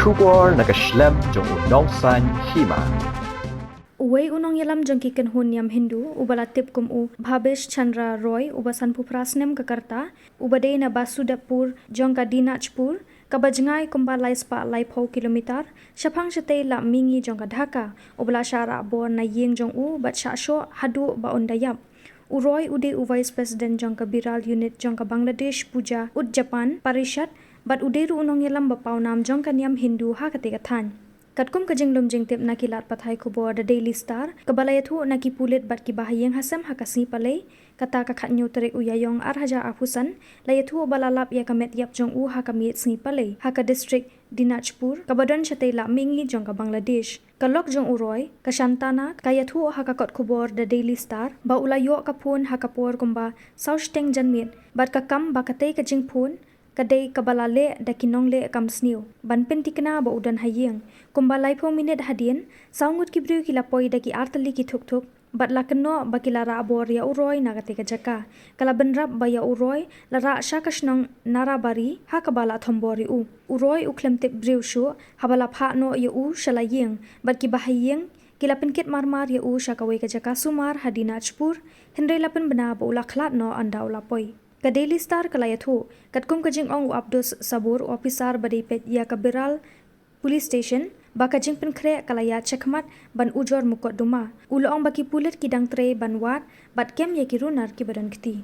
Shubor nakaslem jong unongsan Hima. Uway Nongialam jang kiken hun Niam Hindu ubalatip kum u Bhabesh Chandra Roy ubasan puprasnem Kakarta ubade na Basudapur jang ka Dinajpur kabajngai kumbalai spa lai pau kilometer syapang syate la mingi jang ka Dhaka ubala Shah Rahbor na yeng jang u bat syasho hadu ba ondayap Uroy ude u Vice President jang ka Biral Unit jang ka Bangladesh Puja Ud Japan Parishad bat ude ru Nongialam bapau nam jang ka Niam Hindu ha kategatan Katkum kajing lumjing tip nakilat pathai kubor The Daily Star kabalayathu nakipulit bat ki bahayeng hasam hakasi palay kata kakhatnyo terik uyayong arhaja afusan layathu balalap ya kamet yap jong u hakamit sngi palay haka district Dinajpur kabadon syatay la mingi jong ka Bangladesh kalok jong uroy kasyantana kayathu hakakot kubor The Daily Star ba ulayo kapun hakapor kumba sausteng janmit bat kakam bakatay kajing pun kadai kabalale da kinongle kamsniu ban pentikna ba udan hayeng kumbalai pho minute Hadien saungut kibriu kilapoi da ki artali ki thuk bat lakno bakila Rahbor ya uroy nagate ka jaka kala benrap ba ya uroy la ra shakashnong narabari ha kabala thombori u uroy uklemtep briu shu habala pha no ya u shalayeng bat ki bahayeng kila penkit marmar ya u shakawe ka jaka sumar Hadinajpur hendrai lapen bena ba ulakhlat no anda ulapoi Ka Daily Star kalayathu katkum kajing ong Abdus Sabur officer badipet ya kabiral police station ba kajing penkre kalaya chekmat ban ujor mukot duma ulo ong baki pulit kidang tre ban wat bat kem ya kirunar ki badan kiti